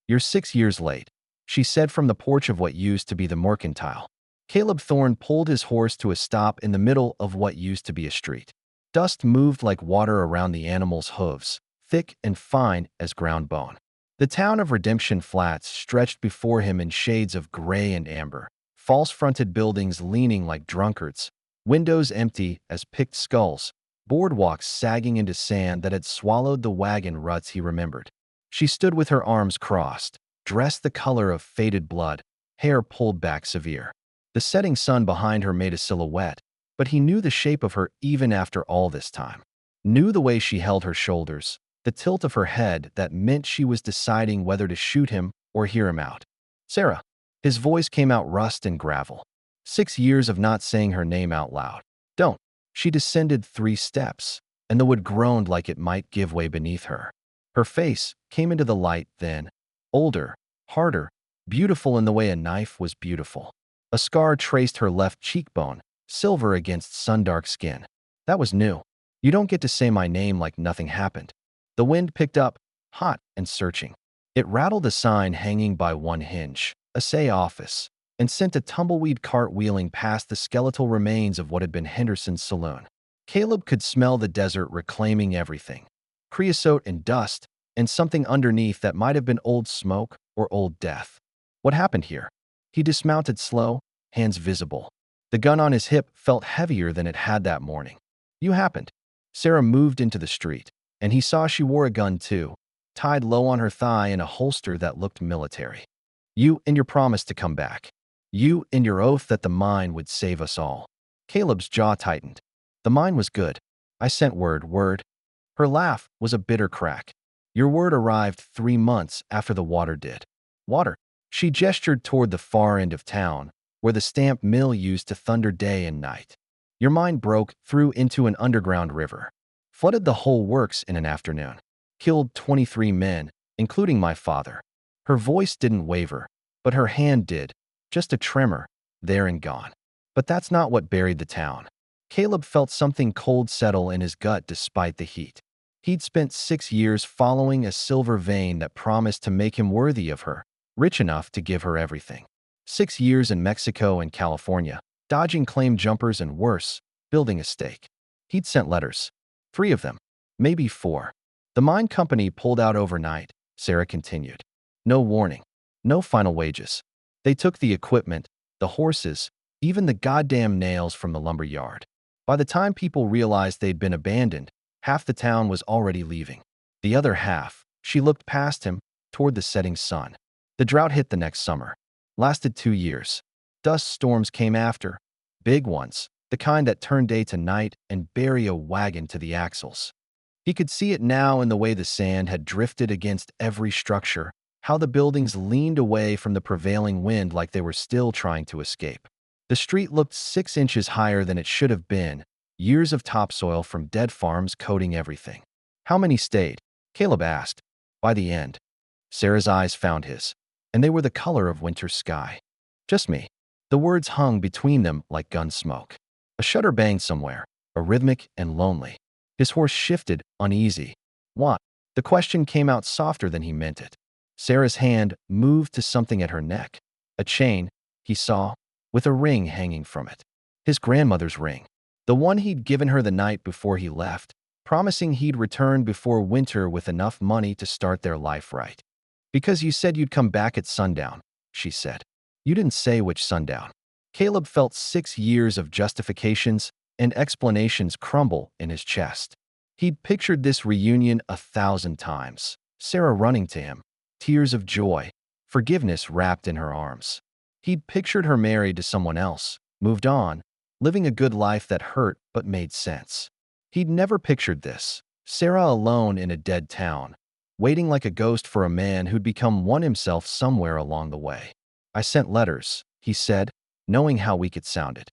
"You're 6 years late," she said from the porch of what used to be the mercantile. Caleb Thorne pulled his horse to a stop in the middle of what used to be a street. Dust moved like water around the animal's hooves, thick and fine as ground bone. The town of Redemption Flats stretched before him in shades of gray and amber, false-fronted buildings leaning like drunkards, windows empty as picked skulls, boardwalks sagging into sand that had swallowed the wagon ruts he remembered. She stood with her arms crossed, dressed the color of faded blood, hair pulled back severe. The setting sun behind her made a silhouette, but he knew the shape of her even after all this time. Knew the way she held her shoulders, the tilt of her head that meant she was deciding whether to shoot him or hear him out. "Sarah." His voice came out rust and gravel. 6 years of not saying her name out loud. "Don't." She descended 3 steps, and the wood groaned like it might give way beneath her. Her face came into the light then, older, harder, beautiful in the way a knife was beautiful. A scar traced her left cheekbone, silver against sun-dark skin. That was new. "You don't get to say my name like nothing happened." The wind picked up, hot and searching. It rattled a sign hanging by one hinge, a say office, and sent a tumbleweed cart wheeling past the skeletal remains of what had been Henderson's saloon. Caleb could smell the desert reclaiming everything. Creosote and dust, and something underneath that might have been old smoke or old death. What happened here? He dismounted slow, hands visible. The gun on his hip felt heavier than it had that morning. "You happened." Sarah moved into the street, and he saw she wore a gun too, tied low on her thigh in a holster that looked military. "You and your promise to come back. You and your oath that the mine would save us all." Caleb's jaw tightened. "The mine was good. I sent word. Her laugh was a bitter crack. "Your word arrived 3 months after the water did." "Water?" She gestured toward the far end of town, where the stamp mill used to thunder day and night. "Your mine broke through into an underground river. Flooded the whole works in an afternoon. Killed 23 men, including my father." Her voice didn't waver, but her hand did, just a tremor, there and gone. But that's not what buried the town. Caleb felt something cold settle in his gut despite the heat. He'd spent 6 years following a silver vein that promised to make him worthy of her, rich enough to give her everything. 6 years in Mexico and California, dodging claim jumpers and worse, building a stake. He'd sent letters. 3 of them, maybe 4. The mine company pulled out overnight, Sarah continued. No warning, no final wages. They took the equipment, the horses, even the goddamn nails from the lumber yard. By the time people realized they'd been abandoned, half the town was already leaving. The other half, she looked past him, toward the setting sun. The drought hit the next summer. Lasted 2 years. Dust storms came after. Big ones, the kind that turn day to night and bury a wagon to the axles. He could see it now in the way the sand had drifted against every structure, how the buildings leaned away from the prevailing wind like they were still trying to escape. The street looked 6 inches higher than it should have been, years of topsoil from dead farms coating everything. "How many stayed?" Caleb asked. "By the end." Sarah's eyes found his, and they were the color of winter sky. "Just me." The words hung between them like gun smoke. A shutter banged somewhere, a rhythmic and lonely. His horse shifted, uneasy. "What?" The question came out softer than he meant it. Sarah's hand moved to something at her neck. A chain, he saw, with a ring hanging from it. His grandmother's ring. The one he'd given her the night before he left, promising he'd return before winter with enough money to start their life right. "Because you said you'd come back at sundown," she said. "You didn't say which sundown." Caleb felt 6 years of justifications and explanations crumble in his chest. He'd pictured this reunion 1,000 times. Sarah running to him, tears of joy, forgiveness wrapped in her arms. He'd pictured her married to someone else, moved on, living a good life that hurt but made sense. He'd never pictured this, Sarah alone in a dead town, waiting like a ghost for a man who'd become one himself somewhere along the way. "I sent letters," he said, knowing how weak it sounded.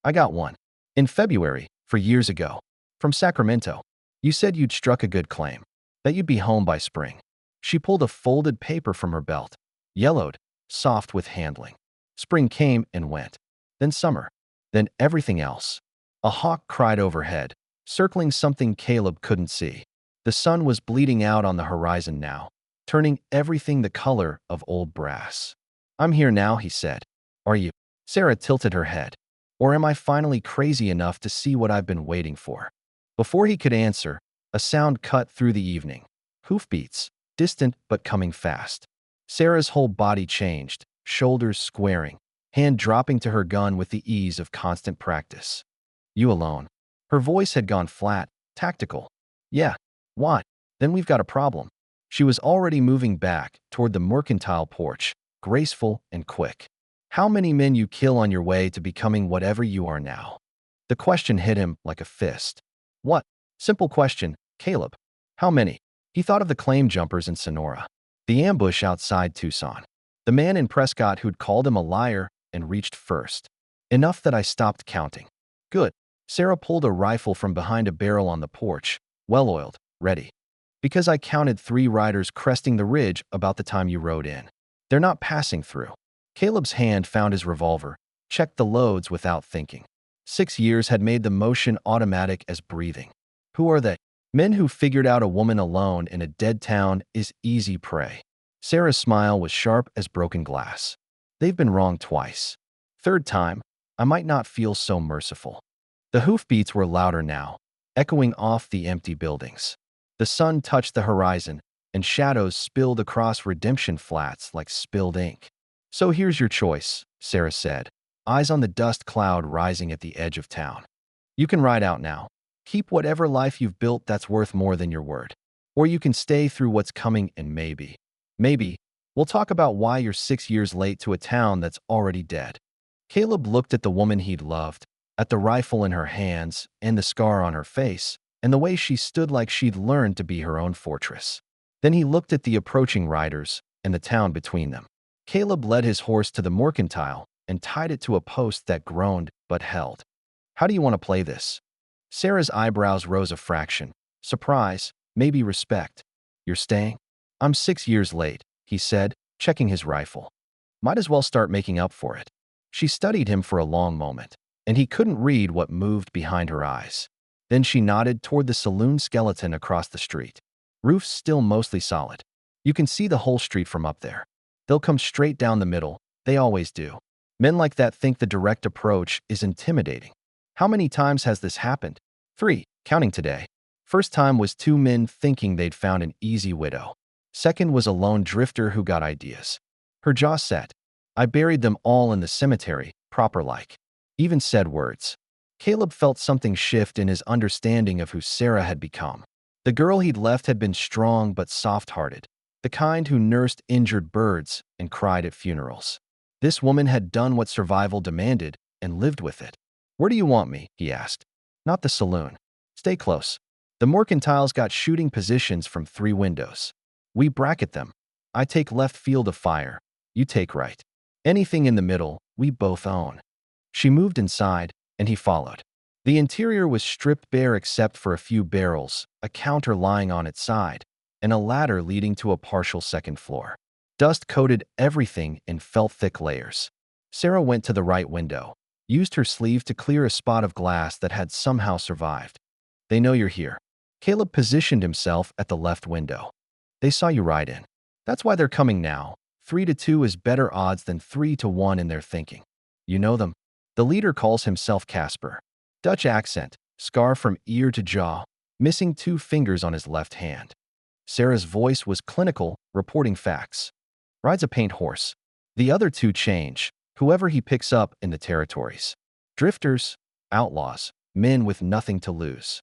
"I got one. In February, 4 years ago. From Sacramento. You said you'd struck a good claim. That you'd be home by spring." She pulled a folded paper from her belt. Yellowed, soft with handling. Spring came and went. Then summer. Then everything else. A hawk cried overhead, circling something Caleb couldn't see. The sun was bleeding out on the horizon now, turning everything the color of old brass. "I'm here now," he said. "Are you?" Sarah tilted her head. "Or am I finally crazy enough to see what I've been waiting for?" Before he could answer, a sound cut through the evening. Hoofbeats, distant but coming fast. Sarah's whole body changed, shoulders squaring, hand dropping to her gun with the ease of constant practice. "You alone?" Her voice had gone flat, tactical. "Yeah. What?" "Then we've got a problem." She was already moving back toward the mercantile porch, graceful and quick. "How many men you kill on your way to becoming whatever you are now?" The question hit him like a fist. "What?" Simple question, Caleb. "How many?" He thought of the claim jumpers in Sonora, the ambush outside Tucson, the man in Prescott who'd called him a liar and reached first. "Enough that I stopped counting." "Good." Sarah pulled a rifle from behind a barrel on the porch, well-oiled, ready. "Because I counted 3 riders cresting the ridge about the time you rode in. They're not passing through." Caleb's hand found his revolver, checked the loads without thinking. 6 years had made the motion automatic as breathing. "Who are they?" "Men who figured out a woman alone in a dead town is easy prey." Sarah's smile was sharp as broken glass. "They've been wrong twice. Third time, I might not feel so merciful." The hoofbeats were louder now, echoing off the empty buildings. The sun touched the horizon, and shadows spilled across Redemption Flats like spilled ink. "So here's your choice," Sarah said, eyes on the dust cloud rising at the edge of town. "You can ride out now. Keep whatever life you've built that's worth more than your word. Or you can stay through what's coming and maybe, we'll talk about why you're 6 years late to a town that's already dead." Caleb looked at the woman he'd loved, at the rifle in her hands and the scar on her face, and the way she stood like she'd learned to be her own fortress. Then he looked at the approaching riders and the town between them. Caleb led his horse to the mercantile and tied it to a post that groaned but held. "How do you want to play this?" Sarah's eyebrows rose a fraction. Surprise, maybe respect. "You're staying?" "I'm 6 years late," he said, checking his rifle. "Might as well start making up for it." She studied him for a long moment, and he couldn't read what moved behind her eyes. Then she nodded toward the saloon skeleton across the street. "Roof's still mostly solid. You can see the whole street from up there. They'll come straight down the middle, they always do. Men like that think the direct approach is intimidating." "How many times has this happened?" 3, counting today. First time was 2 men thinking they'd found an easy widow. Second was a lone drifter who got ideas. Her jaw set. "I buried them all in the cemetery, proper-like." Even said words. Caleb felt something shift in his understanding of who Sarah had become. The girl he'd left had been strong but soft-hearted, the kind who nursed injured birds and cried at funerals. This woman had done what survival demanded and lived with it. "Where do you want me?" he asked. "Not the saloon. Stay close. The mercantile's got shooting positions from 3 windows. We bracket them. I take left field of fire. You take right. Anything in the middle, we both own." She moved inside, and he followed. The interior was stripped bare except for a few barrels, a counter lying on its side, and a ladder leading to a partial second floor. Dust coated everything in felt-thick layers. Sarah went to the right window, used her sleeve to clear a spot of glass that had somehow survived. "They know you're here." Caleb positioned himself at the left window. "They saw you ride in. That's why they're coming now. 3 to 2 is better odds than 3 to 1 in their thinking." "You know them?" The leader calls himself Casper. Dutch accent, scar from ear to jaw, missing 2 fingers on his left hand. Sarah's voice was clinical, reporting facts. "Rides a paint horse. The other 2 change, whoever he picks up in the territories. Drifters, outlaws, men with nothing to lose."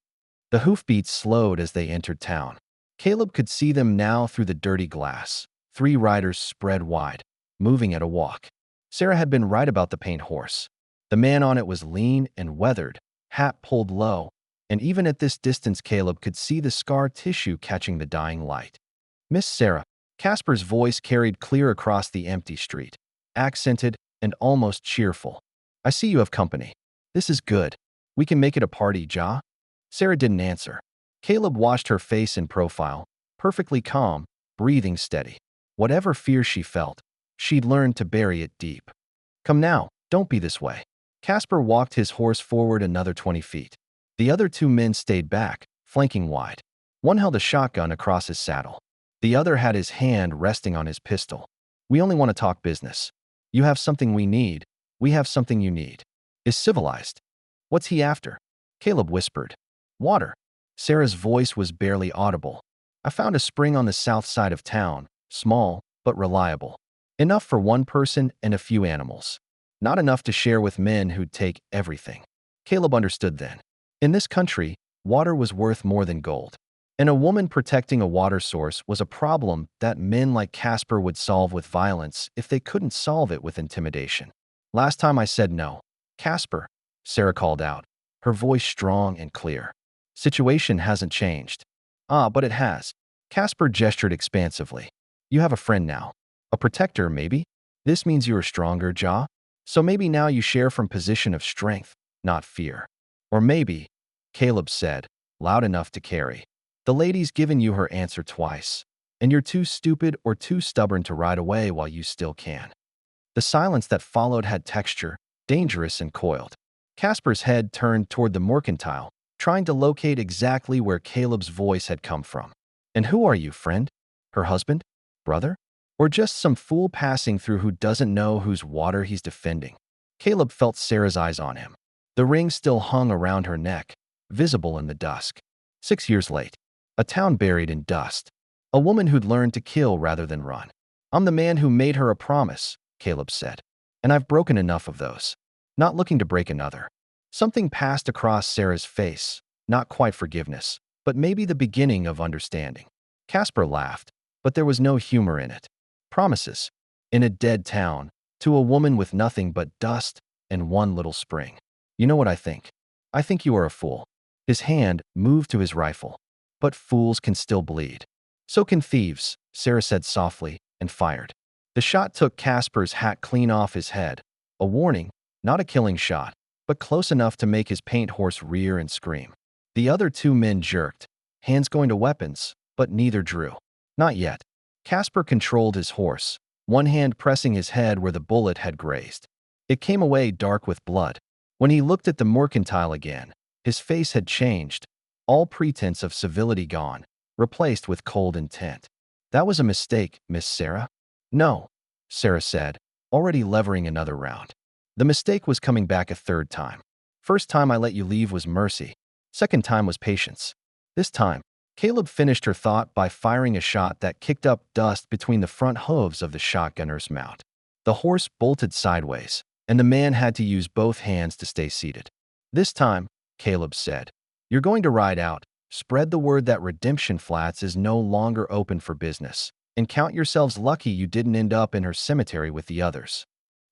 The hoofbeats slowed as they entered town. Caleb could see them now through the dirty glass. 3 riders spread wide, moving at a walk. Sarah had been right about the paint horse. The man on it was lean and weathered, hat pulled low, and even at this distance Caleb could see the scar tissue catching the dying light. "Miss Sarah." Casper's voice carried clear across the empty street, accented and almost cheerful. "I see you have company. This is good. We can make it a party, Ja?" Sarah didn't answer. Caleb watched her face in profile, perfectly calm, breathing steady. Whatever fear she felt, she'd learned to bury it deep. "Come now, don't be this way." Casper walked his horse forward another 20 feet. The other 2 men stayed back, flanking wide. One held a shotgun across his saddle. The other had his hand resting on his pistol. We only want to talk business. You have something we need. We have something you need. Is civilized. What's he after? Caleb whispered. Water. Sarah's voice was barely audible. I found a spring on the south side of town, small but reliable. Enough for one person and a few animals. Not enough to share with men who'd take everything. Caleb understood then. In this country, water was worth more than gold. And a woman protecting a water source was a problem that men like Casper would solve with violence if they couldn't solve it with intimidation. Last time I said no. Casper, Sarah called out, her voice strong and clear. Situation hasn't changed. Ah, but it has. Casper gestured expansively. You have a friend now. A protector, maybe? This means you are stronger, Ja? So maybe now you share from position of strength, not fear. Or maybe, Caleb said, loud enough to carry. The lady's given you her answer twice, and you're too stupid or too stubborn to ride away while you still can. The silence that followed had texture, dangerous and coiled. Casper's head turned toward the mercantile, trying to locate exactly where Caleb's voice had come from. And who are you, friend? Her husband? Brother? Or just some fool passing through who doesn't know whose water he's defending? Caleb felt Sarah's eyes on him. The ring still hung around her neck, visible in the dusk. 6 years late. A town buried in dust. A woman who'd learned to kill rather than run. I'm the man who made her a promise, Caleb said. And I've broken enough of those. Not looking to break another. Something passed across Sarah's face. Not quite forgiveness, but maybe the beginning of understanding. Casper laughed, but there was no humor in it. Promises. In a dead town, to a woman with nothing but dust and one little spring. You know what I think? I think you are a fool. His hand moved to his rifle. But fools can still bleed. So can thieves, Sarah said softly, and fired. The shot took Casper's hat clean off his head. A warning, not a killing shot, but close enough to make his paint horse rear and scream. The other 2 men jerked, hands going to weapons, but neither drew. Not yet. Casper controlled his horse, one hand pressing his head where the bullet had grazed. It came away dark with blood. When he looked at the mercantile again, his face had changed. All pretense of civility gone, replaced with cold intent. That was a mistake, Miss Sarah? No, Sarah said, already levering another round. The mistake was coming back a 3rd time. First time I let you leave was mercy. Second time was patience. This time, Caleb finished her thought by firing a shot that kicked up dust between the front hooves of the shotgunner's mount. The horse bolted sideways, and the man had to use both hands to stay seated. This time, Caleb said, you're going to ride out, spread the word that Redemption Flats is no longer open for business, and count yourselves lucky you didn't end up in her cemetery with the others.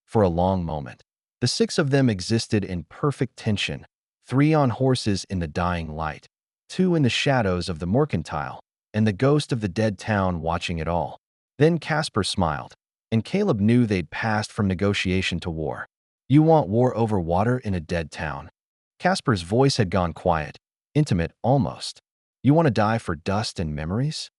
For a long moment, the 6 of them existed in perfect tension, 3 on horses in the dying light, 2 in the shadows of the mercantile, and the ghost of the dead town watching it all. Then Casper smiled, and Caleb knew they'd passed from negotiation to war. You want war over water in a dead town? Casper's voice had gone quiet, intimate almost. You want to die for dust and memories?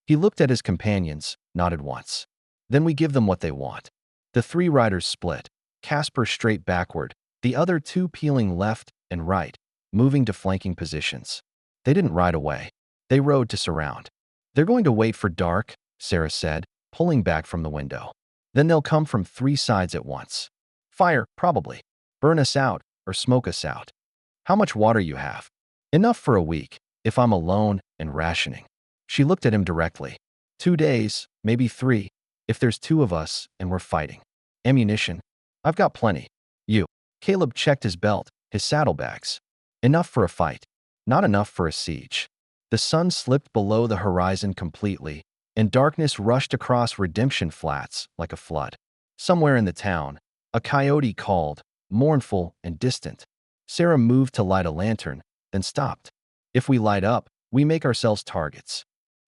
He looked at his companions, nodded once. Then we give them what they want. The 3 riders split, Casper straight backward, the other 2 peeling left and right, moving to flanking positions. They didn't ride away. They rode to surround. They're going to wait for dark, Sarah said, pulling back from the window. Then they'll come from 3 sides at once. Fire, probably. Burn us out or smoke us out. How much water you have? Enough for a week, if I'm alone and rationing. She looked at him directly. 2 days, maybe 3, if there's 2 of us and we're fighting. Ammunition? I've got plenty. You. Caleb checked his belt, his saddlebags. Enough for a fight. Not enough for a siege. The sun slipped below the horizon completely, and darkness rushed across Redemption Flats like a flood. Somewhere in the town, a coyote called, mournful and distant. Sarah moved to light a lantern, then stopped. If we light up, we make ourselves targets.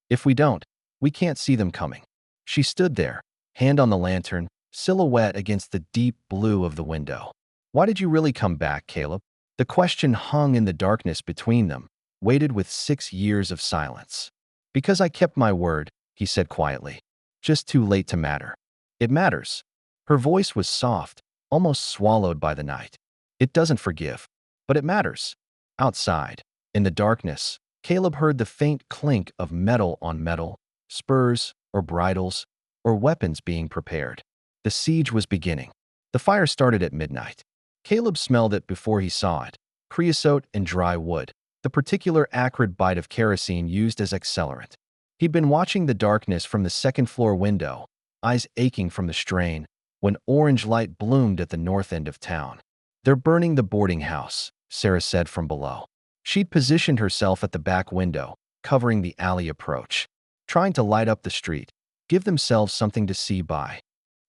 If we don't, we can't see them coming. She stood there, hand on the lantern, silhouette against the deep blue of the window. Why did you really come back, Caleb? The question hung in the darkness between them, weighted with 6 years of silence. Because I kept my word, he said quietly. Just too late to matter. It matters. Her voice was soft, almost swallowed by the night. It doesn't forgive, but it matters. Outside, in the darkness, Caleb heard the faint clink of metal on metal, spurs, or bridles, or weapons being prepared. The siege was beginning. The fire started at midnight. Caleb smelled it before he saw it. Creosote and dry wood, the particular acrid bite of kerosene used as accelerant. He'd been watching the darkness from the second-floor window, eyes aching from the strain, when orange light bloomed at the north end of town. "They're burning the boarding house," Sarah said from below. She'd positioned herself at the back window, covering the alley approach, trying to light up the street, give themselves something to see by.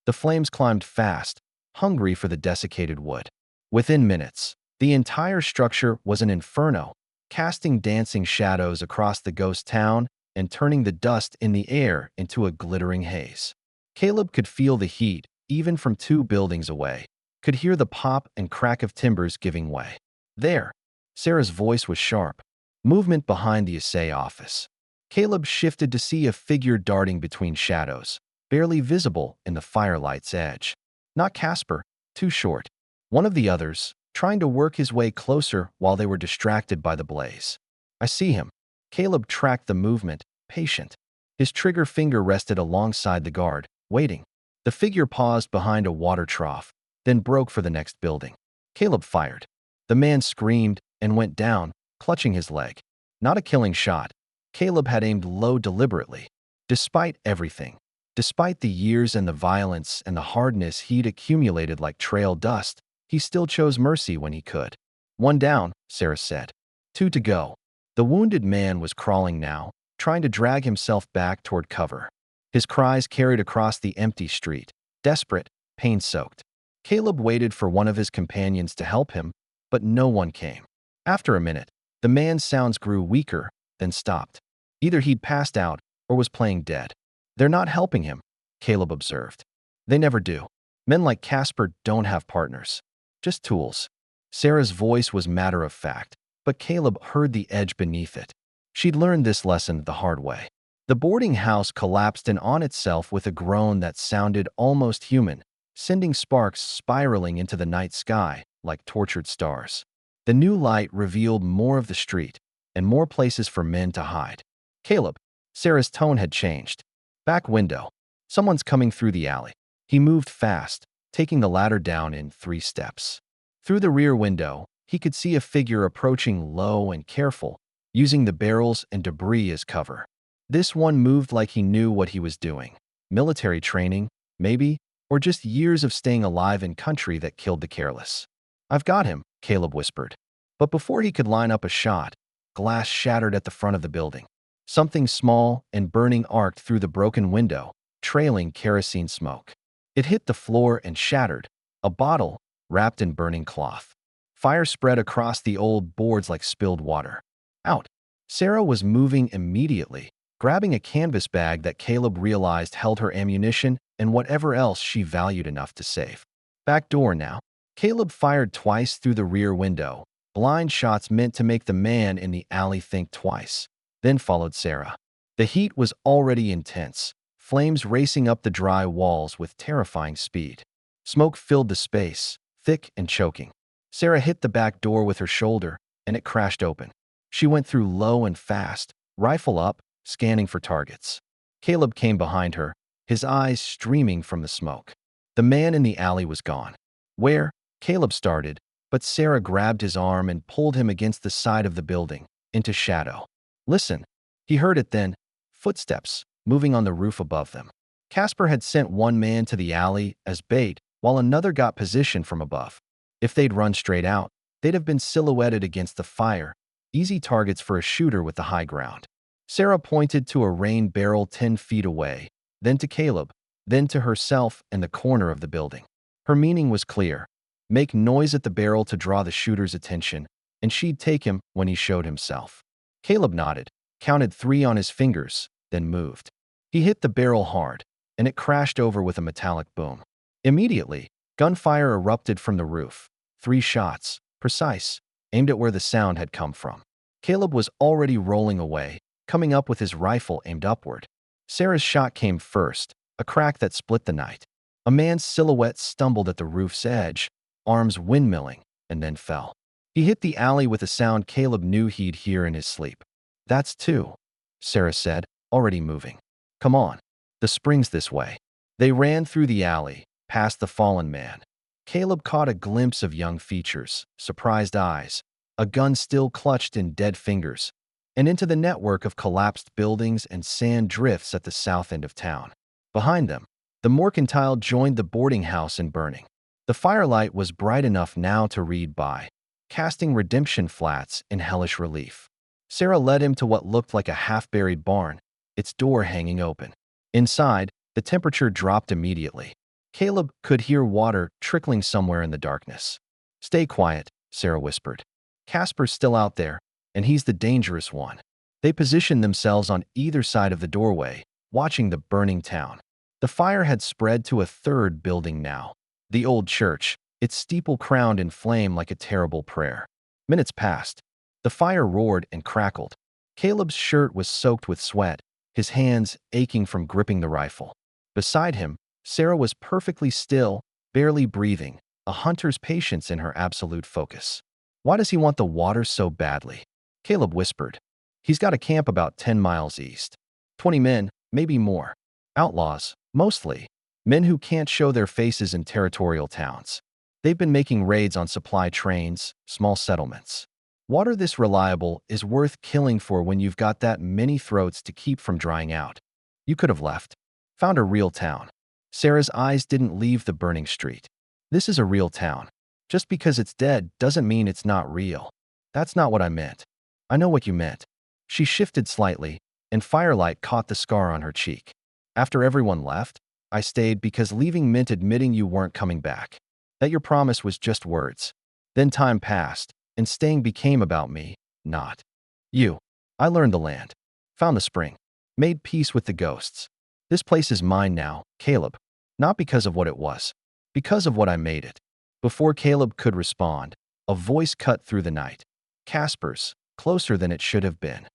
The flames climbed fast, hungry for the desiccated wood. Within minutes, the entire structure was an inferno, casting dancing shadows across the ghost town and turning the dust in the air into a glittering haze. Caleb could feel the heat, even from 2 buildings away, could hear the pop and crack of timbers giving way. "There!" Sarah's voice was sharp. Movement behind the assay office. Caleb shifted to see a figure darting between shadows, barely visible in the firelight's edge. Not Casper, too short. One of the others, trying to work his way closer while they were distracted by the blaze. "I see him." Caleb tracked the movement, patient. His trigger finger rested alongside the guard, waiting. The figure paused behind a water trough, then broke for the next building. Caleb fired. The man screamed and went down, clutching his leg. Not a killing shot. Caleb had aimed low deliberately. Despite everything, despite the years and the violence and the hardness he'd accumulated like trail dust, he still chose mercy when he could. "One down," Sarah said. 2 to go. The wounded man was crawling now, trying to drag himself back toward cover. His cries carried across the empty street, desperate, pain-soaked. Caleb waited for one of his companions to help him, but no one came. After a minute, the man's sounds grew weaker, then stopped. Either he'd passed out or was playing dead. "They're not helping him," Caleb observed. "They never do. Men like Casper don't have partners. Just tools." Sarah's voice was matter-of-fact, but Caleb heard the edge beneath it. She'd learned this lesson the hard way. The boarding house collapsed in on itself with a groan that sounded almost human, sending sparks spiraling into the night sky like tortured stars. The new light revealed more of the street and more places for men to hide. "Caleb," Sarah's tone had changed. "Back window. Someone's coming through the alley." He moved fast, taking the ladder down in 3 steps. Through the rear window, he could see a figure approaching low and careful, using the barrels and debris as cover. This one moved like he knew what he was doing. Military training, maybe, or just years of staying alive in country that killed the careless. "I've got him," Caleb whispered. But before he could line up a shot, glass shattered at the front of the building. Something small and burning arced through the broken window, trailing kerosene smoke. It hit the floor and shattered, a bottle wrapped in burning cloth. Fire spread across the old boards like spilled water. "Out!" Sarah was moving immediately, grabbing a canvas bag that Caleb realized held her ammunition and whatever else she valued enough to save. "Back door now." Caleb fired twice through the rear window, blind shots meant to make the man in the alley think twice. Then followed Sarah. The heat was already intense, flames racing up the dry walls with terrifying speed. Smoke filled the space, thick and choking. Sarah hit the back door with her shoulder, and it crashed open. She went through low and fast, rifle up, scanning for targets. Caleb came behind her, his eyes streaming from the smoke. The man in the alley was gone. "Where?" Caleb started, but Sarah grabbed his arm and pulled him against the side of the building, into shadow. "Listen." He heard it then, footsteps, moving on the roof above them. Casper had sent one man to the alley as bait, while another got position from above. If they'd run straight out, they'd have been silhouetted against the fire, easy targets for a shooter with the high ground. Sarah pointed to a rain barrel 10 feet away, then to Caleb, then to herself and the corner of the building. Her meaning was clear. Make noise at the barrel to draw the shooter's attention, and she'd take him when he showed himself. Caleb nodded, counted 3 on his fingers, then moved. He hit the barrel hard, and it crashed over with a metallic boom. Immediately, gunfire erupted from the roof. 3 shots, precise, aimed at where the sound had come from. Caleb was already rolling away, coming up with his rifle aimed upward. Sarah's shot came first, a crack that split the night. A man's silhouette stumbled at the roof's edge, arms windmilling, and then fell. He hit the alley with a sound Caleb knew he'd hear in his sleep. "That's 2," Sarah said, already moving. Come on. The spring's this way. They ran through the alley, past the fallen man. Caleb caught a glimpse of young features, surprised eyes, a gun still clutched in dead fingers, and into the network of collapsed buildings and sand drifts at the south end of town. Behind them, the mercantile joined the boarding house in burning. The firelight was bright enough now to read by, casting redemption flats in hellish relief. Sarah led him to what looked like a half-buried barn, its door hanging open. Inside, the temperature dropped immediately. Caleb could hear water trickling somewhere in the darkness. "Stay quiet," Sarah whispered. "Casper's still out there, and he's the dangerous one." They positioned themselves on either side of the doorway, watching the burning town. The fire had spread to a third building now, the old church, its steeple crowned in flame like a terrible prayer. Minutes passed. The fire roared and crackled. Caleb's shirt was soaked with sweat, his hands aching from gripping the rifle. Beside him, Sarah was perfectly still, barely breathing, a hunter's patience in her absolute focus. "Why does he want the water so badly?" Caleb whispered. "He's got a camp about 10 miles east. 20 men, maybe more. Outlaws, mostly. Men who can't show their faces in territorial towns. They've been making raids on supply trains, small settlements. Water this reliable is worth killing for when you've got that many throats to keep from drying out. You could have left. Found a real town." Sarah's eyes didn't leave the burning street. "This is a real town. Just because it's dead doesn't mean it's not real." "That's not what I meant." "I know what you meant." She shifted slightly, and firelight caught the scar on her cheek. "After everyone left, I stayed because leaving meant admitting you weren't coming back. That your promise was just words. Then time passed, and staying became about me, not you. I learned the land. Found the spring. Made peace with the ghosts. This place is mine now, Caleb. Not because of what it was. Because of what I made it." Before Caleb could respond, a voice cut through the night. Casper's, closer than it should have been.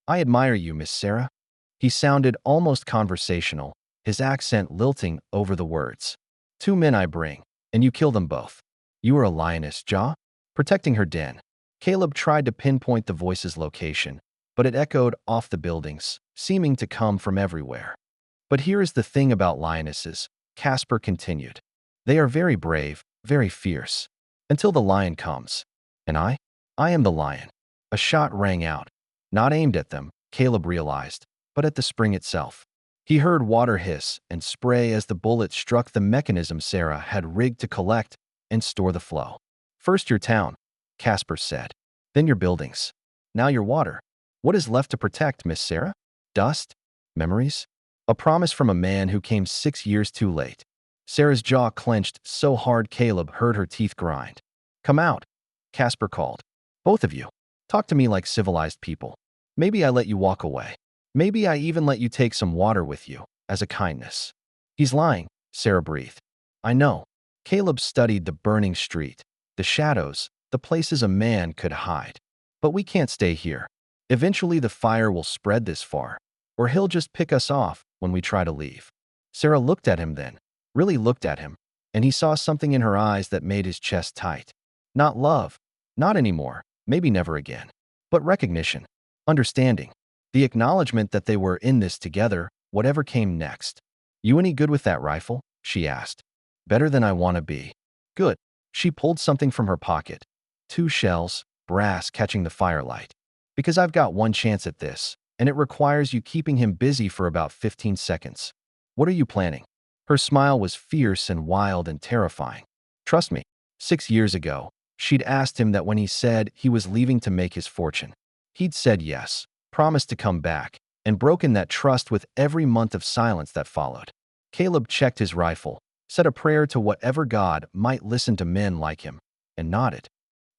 "I admire you, Miss Sarah." He sounded almost conversational, his accent lilting over the words. "2 men I bring, and you kill them both. You are a lioness, Ja? Protecting her den." Caleb tried to pinpoint the voice's location, but it echoed off the buildings, seeming to come from everywhere. "But here is the thing about lionesses," Casper continued. "They are very brave, very fierce. Until the lion comes. And I am the lion." A shot rang out. Not aimed at them, Caleb realized, but at the spring itself. He heard water hiss and spray as the bullet struck the mechanism Sarah had rigged to collect and store the flow. "First your town," Casper said. "Then your buildings. Now your water. What is left to protect, Miss Sarah? Dust? Memories? A promise from a man who came 6 years too late." Sarah's jaw clenched so hard Caleb heard her teeth grind. "Come out," Casper called. "Both of you. Talk to me like civilized people. Maybe I let you walk away. Maybe I even let you take some water with you, as a kindness." "He's lying," Sarah breathed. "I know." Caleb studied the burning street, the shadows, the places a man could hide. "But we can't stay here. Eventually the fire will spread this far, or he'll just pick us off when we try to leave." Sarah looked at him then, really looked at him, and he saw something in her eyes that made his chest tight. Not love, not anymore, maybe never again, but recognition, understanding, the acknowledgement that they were in this together, whatever came next. "You any good with that rifle?" she asked. "Better than I want to be." "Good." She pulled something from her pocket. 2 shells, brass catching the firelight. "Because I've got one chance at this, and it requires you keeping him busy for about 15 seconds. What are you planning?" Her smile was fierce and wild and terrifying. "Trust me." 6 years ago, she'd asked him that when he said he was leaving to make his fortune. He'd said yes, promised to come back, and broken that trust with every month of silence that followed. Caleb checked his rifle, said a prayer to whatever God might listen to men like him, and nodded.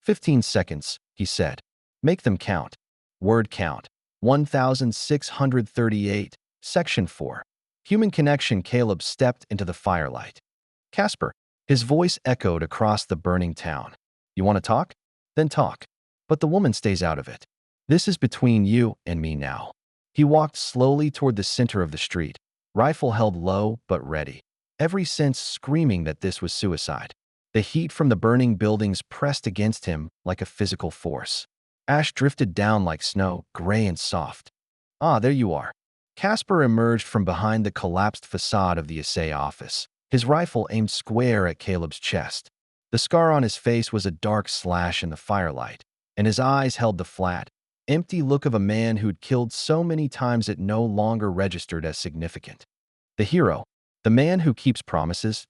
15 seconds, he said. "Make them count." Word count. 1638, Section 4. Human connection. Caleb stepped into the firelight. "Casper." His voice echoed across the burning town. "You want to talk? Then talk. But the woman stays out of it. This is between you and me now." He walked slowly toward the center of the street, rifle held low but ready, every sense screaming that this was suicide. The heat from the burning buildings pressed against him like a physical force. Ash drifted down like snow, gray and soft. "Ah, there you are." Casper emerged from behind the collapsed facade of the assay office, his rifle aimed square at Caleb's chest. The scar on his face was a dark slash in the firelight, and his eyes held the flat, empty look of a man who'd killed so many times it no longer registered as significant. The hero, the man who keeps promises,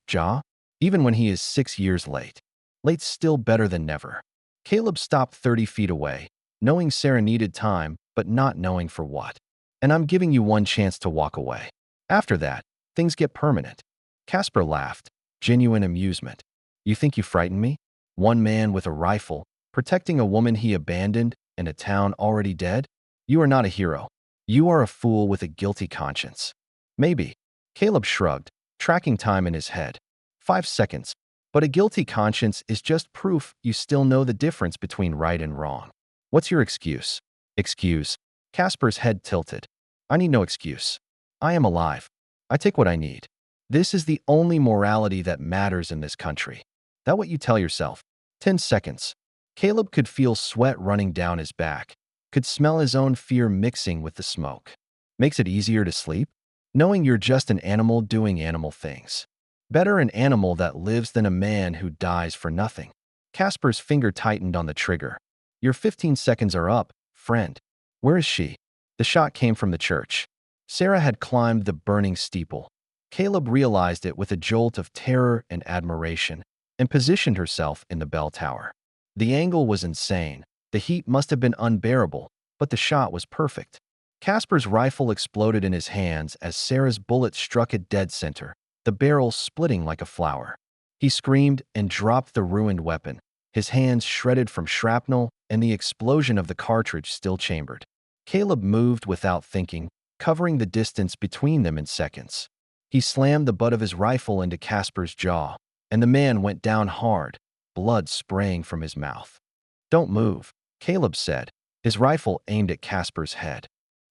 even when he is 6 years late. Late's still better than never. Caleb stopped 30 feet away, knowing Sarah needed time, but not knowing for what. And I'm giving you one chance to walk away. After that, things get permanent. Casper laughed, genuine amusement. You think you frighten me? One man with a rifle, protecting a woman he abandoned in a town already dead? You are not a hero. You are a fool with a guilty conscience. Maybe. Caleb shrugged, tracking time in his head. 5 seconds. But a guilty conscience is just proof you still know the difference between right and wrong. What's your excuse? Excuse. Casper's head tilted. I need no excuse. I am alive. I take what I need. This is the only morality that matters in this country. That what you tell yourself? 10 seconds. Caleb could feel sweat running down his back, could smell his own fear mixing with the smoke. Makes it easier to sleep? Knowing you're just an animal doing animal things. Better an animal that lives than a man who dies for nothing. Casper's finger tightened on the trigger. Your 15 seconds are up, friend. Where is she? The shot came from the church. Sarah had climbed the burning steeple. Caleb realized it with a jolt of terror and admiration and positioned herself in the bell tower. The angle was insane. The heat must have been unbearable, but the shot was perfect. Casper's rifle exploded in his hands as Sarah's bullet struck it dead center, the barrel splitting like a flower. He screamed and dropped the ruined weapon, his hands shredded from shrapnel and the explosion of the cartridge still chambered. Caleb moved without thinking, covering the distance between them in seconds. He slammed the butt of his rifle into Casper's jaw, and the man went down hard, blood spraying from his mouth. Don't move, Caleb said, his rifle aimed at Casper's head.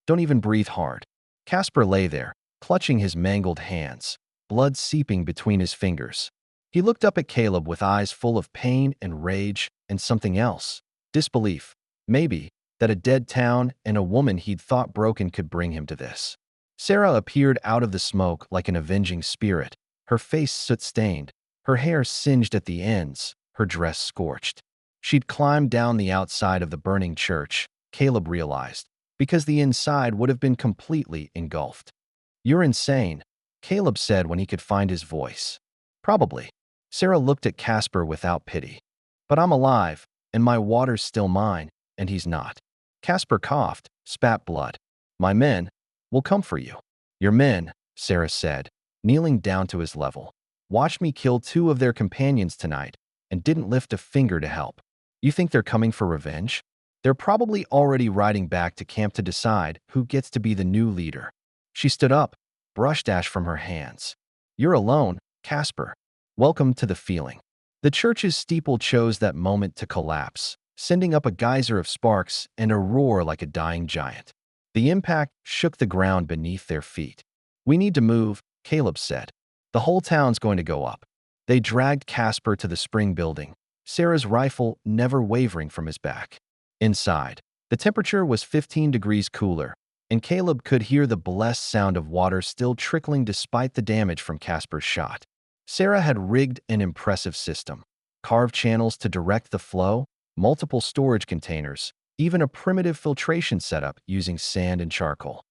Don't even breathe hard. Casper lay there, clutching his mangled hands, blood seeping between his fingers. He looked up at Caleb with eyes full of pain and rage and something else. Disbelief, maybe, that a dead town and a woman he'd thought broken could bring him to this. Sarah appeared out of the smoke like an avenging spirit, her face soot-stained, her hair singed at the ends, her dress scorched. She'd climbed down the outside of the burning church, Caleb realized, because the inside would have been completely engulfed. You're insane, Caleb said when he could find his voice. Probably. Sarah looked at Casper without pity. But I'm alive, and my water's still mine, and he's not. Casper coughed, spat blood. My men will come for you. Your men, Sarah said, kneeling down to his level, watched me kill 2 of their companions tonight and didn't lift a finger to help. You think they're coming for revenge? They're probably already riding back to camp to decide who gets to be the new leader. She stood up, brushed ash from her hands. You're alone, Casper. Welcome to the feeling. The church's steeple chose that moment to collapse, sending up a geyser of sparks and a roar like a dying giant. The impact shook the ground beneath their feet. We need to move, Caleb said. The whole town's going to go up. They dragged Casper to the spring building, Sarah's rifle never wavering from his back. Inside, the temperature was 15 degrees cooler, and Caleb could hear the blessed sound of water still trickling despite the damage from Casper's shot. Sarah had rigged an impressive system. Carved channels to direct the flow, multiple storage containers, even a primitive filtration setup using sand and charcoal.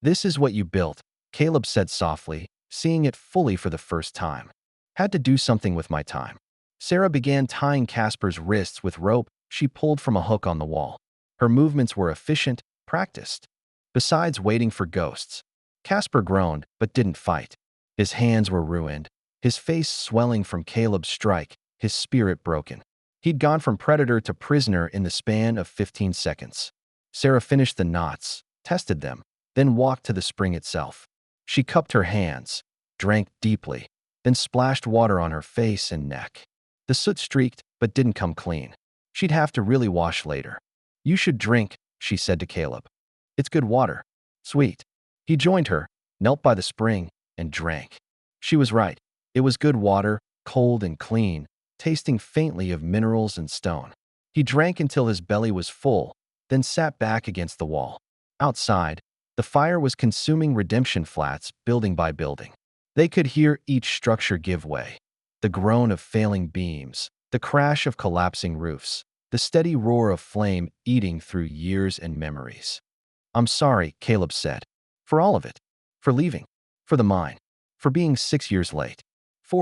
This is what you built, Caleb said softly, seeing it fully for the first time. Had to do something with my time. Sarah began tying Casper's wrists with rope she pulled from a hook on the wall. Her movements were efficient, practiced. Besides waiting for ghosts, Casper groaned but didn't fight. His hands were ruined, his face swelling from Caleb's strike, his spirit broken. He'd gone from predator to prisoner in the span of 15 seconds. Sarah finished the knots, tested them, then walked to the spring itself. She cupped her hands, drank deeply, then splashed water on her face and neck. The soot streaked but didn't come clean. She'd have to really wash later. You should drink, she said to Caleb. It's good water. Sweet. He joined her, knelt by the spring, and drank. She was right. It was good water, cold and clean, tasting faintly of minerals and stone. He drank until his belly was full, then sat back against the wall. Outside, The fire was consuming Redemption Flats building by building. They could hear each structure give way. The groan of failing beams, the crash of collapsing roofs, the steady roar of flame eating through years and memories. "I'm sorry," Caleb said. "For all of it. For leaving. For the mine. For being 6 years late."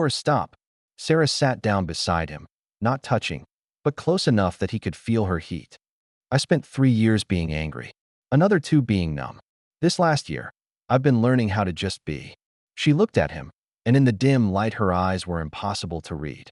Stop. Sarah sat down beside him, not touching, but close enough that he could feel her heat. "I spent 3 years being angry. Another 2 being numb. This last year, I've been learning how to just be." She looked at him, and in the dim light her eyes were impossible to read.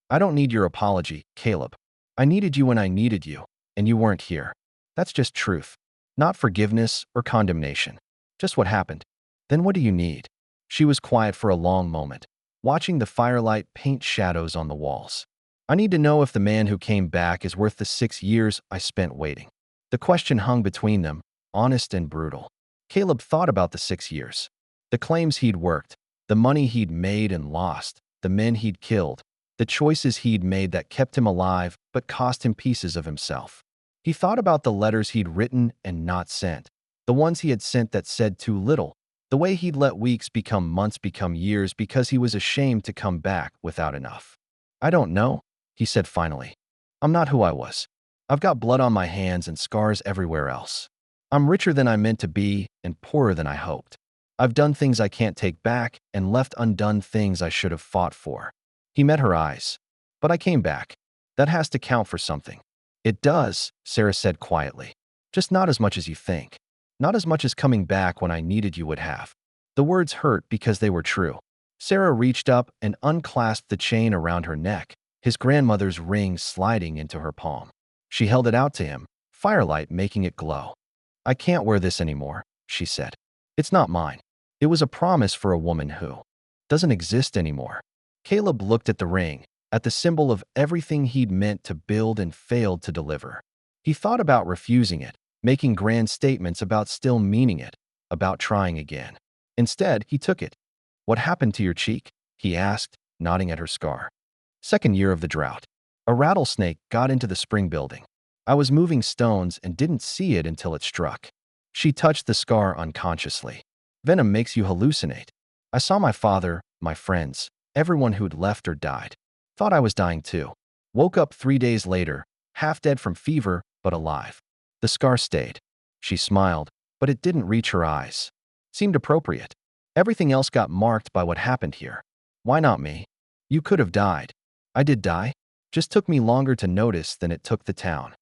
"I don't need your apology, Caleb. I needed you when I needed you, and you weren't here. That's just truth. Not forgiveness or condemnation. Just what happened. Then what do you need?" She was quiet for a long moment, watching the firelight paint shadows on the walls. "I need to know if the man who came back is worth the 6 years I spent waiting." The question hung between them, honest and brutal. Caleb thought about the 6 years. The claims he'd worked, the money he'd made and lost, the men he'd killed, the choices he'd made that kept him alive but cost him pieces of himself. He thought about the letters he'd written and not sent, the ones he had sent that said too little, the way he'd let weeks become months become years because he was ashamed to come back without enough. "I don't know," he said finally. "I'm not who I was. I've got blood on my hands and scars everywhere else. I'm richer than I meant to be and poorer than I hoped. I've done things I can't take back and left undone things I should have fought for." He met her eyes. "But I came back. That has to count for something." "It does," Sarah said quietly. "Just not as much as you think. Not as much as coming back when I needed you would have." The words hurt because they were true. Sarah reached up and unclasped the chain around her neck, his grandmother's ring sliding into her palm. She held it out to him, firelight making it glow. "I can't wear this anymore," she said. "It's not mine. It was a promise for a woman who doesn't exist anymore." Caleb looked at the ring, at the symbol of everything he'd meant to build and failed to deliver. He thought about refusing it, making grand statements about still meaning it, about trying again. Instead, he took it. "What happened to your cheek?" he asked, nodding at her scar. "Second year of the drought. A rattlesnake got into the spring building. I was moving stones and didn't see it until it struck." She touched the scar unconsciously. "Venom makes you hallucinate. I saw my father, my friends, everyone who'd left or died. Thought I was dying too. Woke up 3 days later, half dead from fever, but alive. The scar stayed." She smiled, but it didn't reach her eyes. Seemed appropriate. "Everything else got marked by what happened here. Why not me? You could have died." "I did die. Just took me longer to notice than it took the town."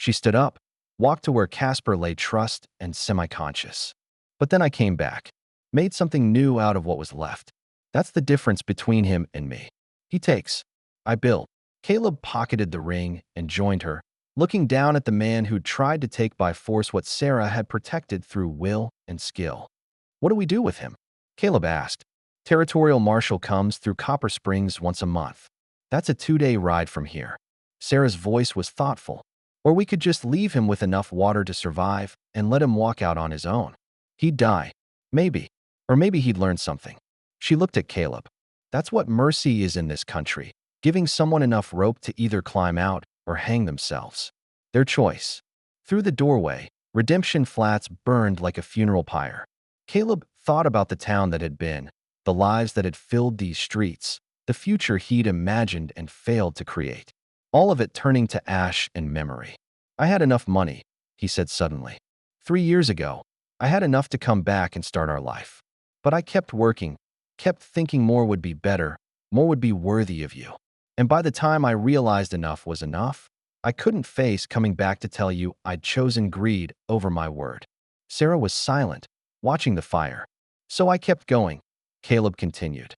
She stood up, walked to where Casper lay trussed and semi-conscious. "But then I came back. Made something new out of what was left. That's the difference between him and me. He takes. I build." Caleb pocketed the ring and joined her, looking down at the man who'd tried to take by force what Sarah had protected through will and skill. "What do we do with him?" Caleb asked. "Territorial Marshal comes through Copper Springs once a month. That's a 2-day ride from here." Sarah's voice was thoughtful. "Or we could just leave him with enough water to survive and let him walk out on his own. He'd die. Maybe. Or maybe he'd learn something." She looked at Caleb. "That's what mercy is in this country, giving someone enough rope to either climb out or hang themselves. Their choice." Through the doorway, Redemption Flats burned like a funeral pyre. Caleb thought about the town that had been, the lives that had filled these streets, the future he'd imagined and failed to create. All of it turning to ash and memory. "I had enough money," he said suddenly. 3 years ago, I had enough to come back and start our life. But I kept working, kept thinking more would be better, more would be worthy of you. And by the time I realized enough was enough, I couldn't face coming back to tell you I'd chosen greed over my word." Sarah was silent, watching the fire. "So I kept going," Caleb continued.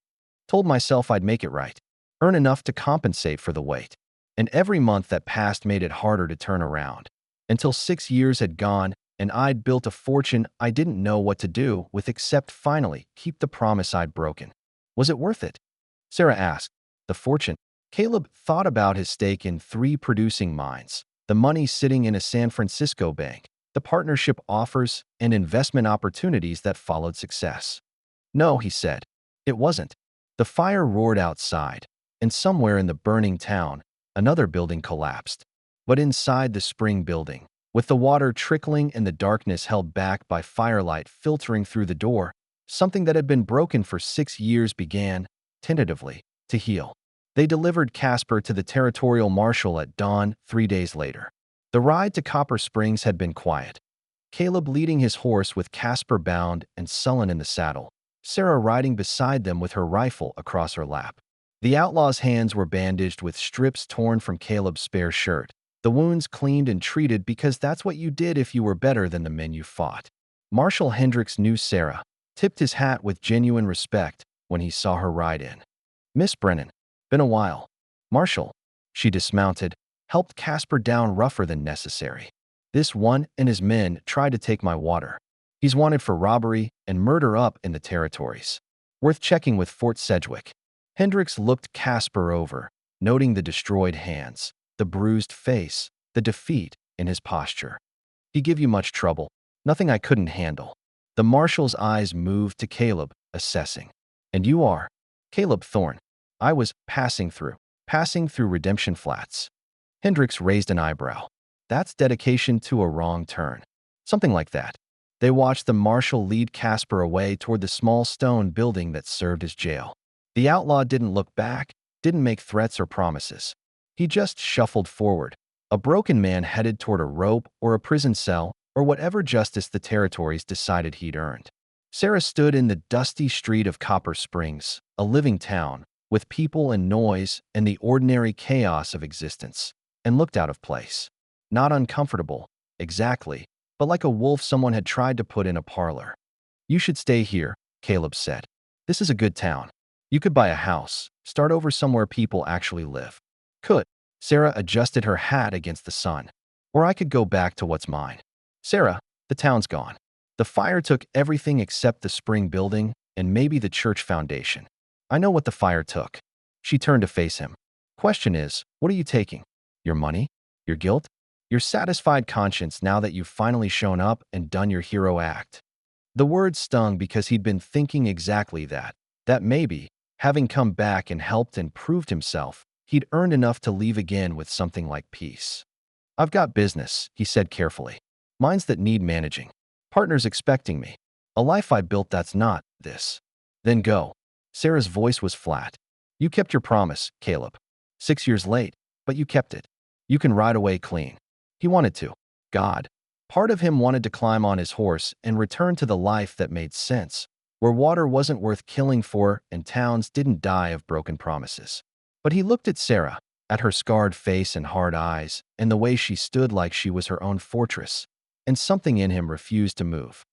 "Told myself I'd make it right, earn enough to compensate for the wait. And every month that passed made it harder to turn around. Until 6 years had gone, and I'd built a fortune I didn't know what to do with except finally keep the promise I'd broken. Was it worth it?" Sarah asked. "The fortune?" Caleb thought about his stake in 3 producing mines, the money sitting in a San Francisco bank, the partnership offers and investment opportunities that followed success. "No," he said. "It wasn't." The fire roared outside, and somewhere in the burning town, another building collapsed. But inside the spring building, With the water trickling and the darkness held back by firelight filtering through the door, something that had been broken for 6 years began, tentatively, to heal. They delivered Casper to the territorial marshal at dawn 3 days later. The ride to Copper Springs had been quiet. Caleb leading his horse with Casper bound and sullen in the saddle, Sarah riding beside them with her rifle across her lap. The outlaw's hands were bandaged with strips torn from Caleb's spare shirt, the wounds cleaned and treated because that's what you did if you were better than the men you fought. Marshal Hendricks knew Sarah, tipped his hat with genuine respect when he saw her ride in. "Miss Brennan, been a while." "Marshal." She dismounted, helped Casper down rougher than necessary. "This one and his men tried to take my water. He's wanted for robbery and murder up in the territories. Worth checking with Fort Sedgwick." Hendricks looked Casper over, noting the destroyed hands, the bruised face, the defeat in his posture. "He give you much trouble." "Nothing I couldn't handle." The marshal's eyes moved to Caleb, assessing. "And you are?" "Caleb Thorne. I was passing through Redemption Flats." Hendricks raised an eyebrow. "That's dedication to a wrong turn." "Something like that." They watched the marshal lead Casper away toward the small stone building that served as jail. The outlaw didn't look back, didn't make threats or promises. He just shuffled forward, a broken man headed toward a rope or a prison cell or whatever justice the territories decided he'd earned. Sarah stood in the dusty street of Copper Springs, a living town, with people and noise and the ordinary chaos of existence, and looked out of place. Not uncomfortable, exactly, but like a wolf someone had tried to put in a parlor. "You should stay here," Caleb said. "This is a good town. You could buy a house, start over somewhere people actually live." "Could." Sarah adjusted her hat against the sun. "Or I could go back to what's mine." "Sarah, the town's gone. The fire took everything except the spring building and maybe the church foundation. I know what the fire took." She turned to face him. "Question is, what are you taking? Your money? Your guilt? Your satisfied conscience now that you've finally shown up and done your hero act?" The word stung because he'd been thinking exactly that maybe, having come back and helped and proved himself, he'd earned enough to leave again with something like peace. "I've got business," he said carefully. "Mines that need managing. Partners expecting me. A life I built that's not this." "Then go." Sarah's voice was flat. "You kept your promise, Caleb. 6 years late, but you kept it. You can ride away clean." He wanted to. God. Part of him wanted to climb on his horse and return to the life that made sense, where water wasn't worth killing for and towns didn't die of broken promises. But he looked at Sarah, at her scarred face and hard eyes, and the way she stood like she was her own fortress, and something in him refused to move.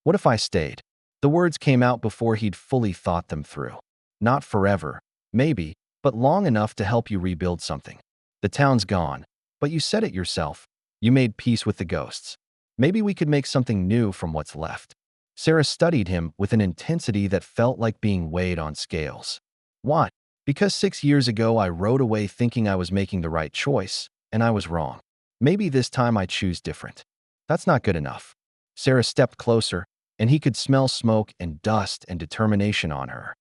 "What if I stayed?" The words came out before he'd fully thought them through. "Not forever, maybe, but long enough to help you rebuild something. The town's gone, but you said it yourself. You made peace with the ghosts. Maybe we could make something new from what's left." Sarah studied him with an intensity that felt like being weighed on scales. "Why?" "Because 6 years ago I rode away thinking I was making the right choice, and I was wrong. Maybe this time I choose different." "That's not good enough." Sarah stepped closer, and he could smell smoke and dust and determination on her.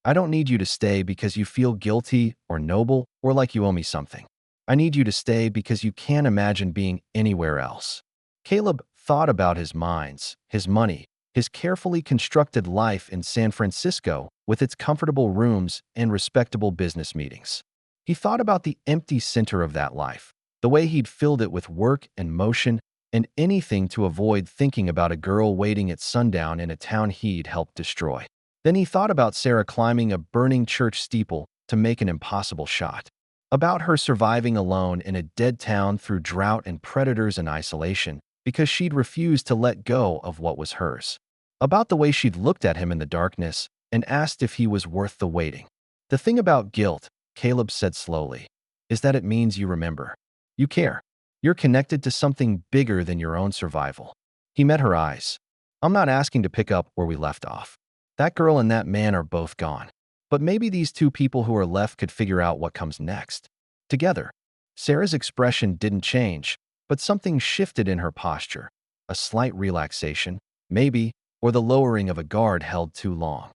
"I don't need you to stay because you feel guilty or noble or like you owe me something. I need you to stay because you can't imagine being anywhere else." Caleb thought about his mines, his money, his carefully constructed life in San Francisco with its comfortable rooms and respectable business meetings. He thought about the empty center of that life, the way he'd filled it with work and motion and anything to avoid thinking about a girl waiting at sundown in a town he'd helped destroy. Then he thought about Sarah climbing a burning church steeple to make an impossible shot. About her surviving alone in a dead town through drought and predators and isolation because she'd refused to let go of what was hers. About the way she'd looked at him in the darkness and asked if he was worth the waiting. "The thing about guilt," Caleb said slowly, "is that it means you remember. You care. You're connected to something bigger than your own survival." He met her eyes. "I'm not asking to pick up where we left off. That girl and that man are both gone. But maybe these two people who are left could figure out what comes next. Together." Sarah's expression didn't change, but something shifted in her posture. A slight relaxation, maybe, or the lowering of a guard held too long.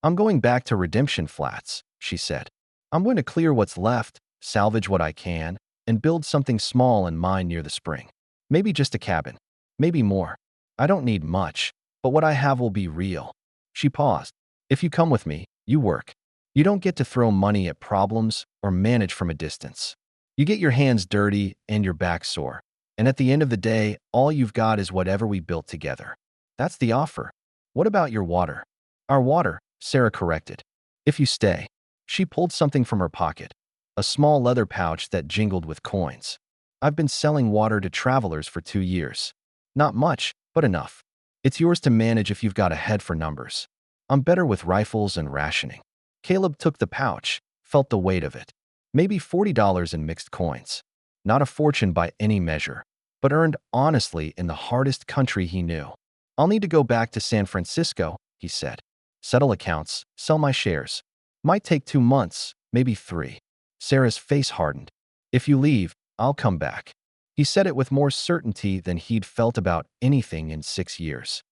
"I'm going back to Redemption Flats," she said. "I'm going to clear what's left, salvage what I can, and build something small and mine near the spring. Maybe just a cabin. Maybe more. I don't need much, but what I have will be real. She paused. If you come with me, you work. You don't get to throw money at problems or manage from a distance. You get your hands dirty and your back sore. And at the end of the day, all you've got is whatever we built together. That's the offer. What about your water? Our water, Sarah corrected. If you stay. She pulled something from her pocket, a small leather pouch that jingled with coins. I've been selling water to travelers for 2 years. Not much, but enough. It's yours to manage if you've got a head for numbers. I'm better with rifles and rationing. Caleb took the pouch, felt the weight of it. Maybe $40 in mixed coins. Not a fortune by any measure, but earned honestly in the hardest country he knew. I'll need to go back to San Francisco, he said. Settle accounts, sell my shares. Might take 2 months, maybe 3. Sarah's face hardened. If you leave, I'll come back. He said it with more certainty than he'd felt about anything in 6 years.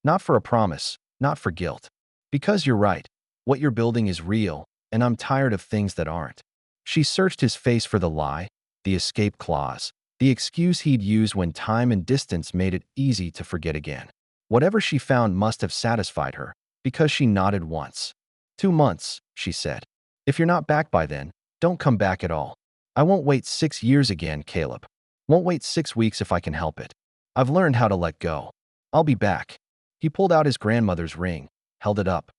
Not for a promise, not for guilt. Because you're right, what you're building is real, and I'm tired of things that aren't. She searched his face for the lie, the escape clause, the excuse he'd use when time and distance made it easy to forget again. Whatever she found must have satisfied her, because she nodded once. 2 months, she said. If you're not back by then, don't come back at all. I won't wait 6 years again, Caleb. Won't wait 6 weeks if I can help it. I've learned how to let go. I'll be back. He pulled out his grandmother's ring, held it up.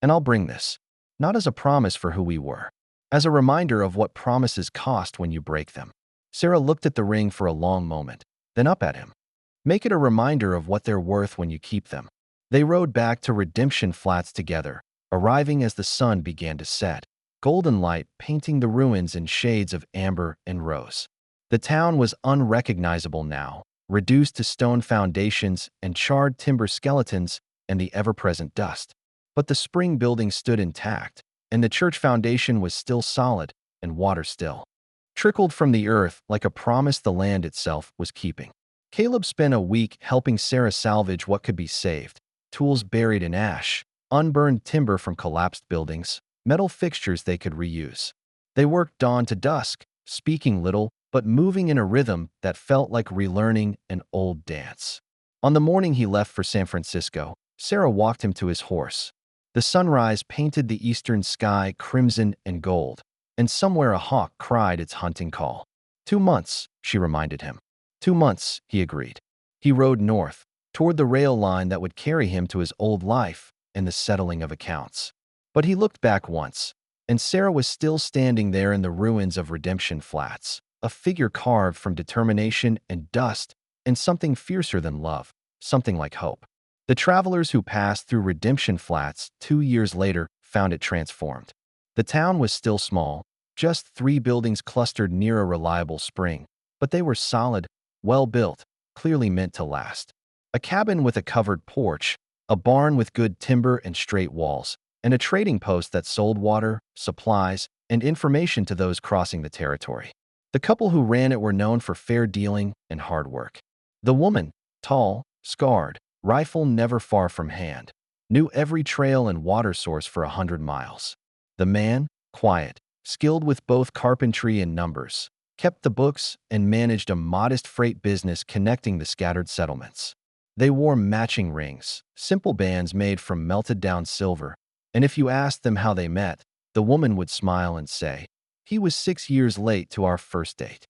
And I'll bring this. Not as a promise for who we were. As a reminder of what promises cost when you break them. Sarah looked at the ring for a long moment, then up at him. Make it a reminder of what they're worth when you keep them. They rode back to Redemption Flats together, arriving as the sun began to set, golden light painting the ruins in shades of amber and rose. The town was unrecognizable now, reduced to stone foundations and charred timber skeletons and the ever-present dust. But the spring building stood intact, and the church foundation was still solid, and water still trickled from the earth like a promise the land itself was keeping. Caleb spent a week helping Sarah salvage what could be saved: tools buried in ash, unburned timber from collapsed buildings, metal fixtures they could reuse. They worked dawn to dusk, speaking little, but moving in a rhythm that felt like relearning an old dance. On the morning he left for San Francisco, Sarah walked him to his horse. The sunrise painted the eastern sky crimson and gold, and somewhere a hawk cried its hunting call. 2 months, she reminded him. 2 months, he agreed. He rode north, toward the rail line that would carry him to his old life and the settling of accounts. But he looked back once, and Sarah was still standing there in the ruins of Redemption Flats, a figure carved from determination and dust and something fiercer than love, something like hope. The travelers who passed through Redemption Flats 2 years later found it transformed. The town was still small, just 3 buildings clustered near a reliable spring, but they were solid, well-built, clearly meant to last. A cabin with a covered porch, a barn with good timber and straight walls, and a trading post that sold water, supplies, and information to those crossing the territory. The couple who ran it were known for fair dealing and hard work. The woman, tall, scarred, rifle never far from hand, knew every trail and water source for 100 miles. The man, quiet, skilled with both carpentry and numbers, kept the books and managed a modest freight business connecting the scattered settlements. They wore matching rings, simple bands made from melted-down silver, and if you asked them how they met, the woman would smile and say, "He was 6 years late to our first date."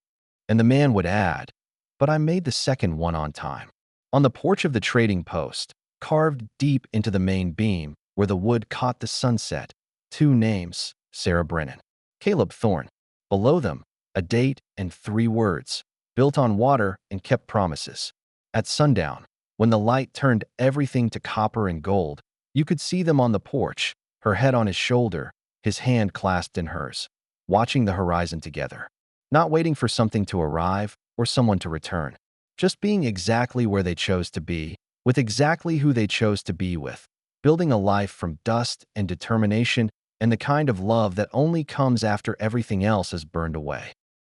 And the man would add, "But I made the second one on time." On the porch of the trading post, carved deep into the main beam, where the wood caught the sunset, 2 names: Sarah Brennan, Caleb Thorne. Below them, a date and 3 words, built on water and kept promises. At sundown, when the light turned everything to copper and gold, you could see them on the porch, her head on his shoulder, his hand clasped in hers, watching the horizon together. Not waiting for something to arrive or someone to return. Just being exactly where they chose to be, with exactly who they chose to be with. Building a life from dust and determination and the kind of love that only comes after everything else is burned away.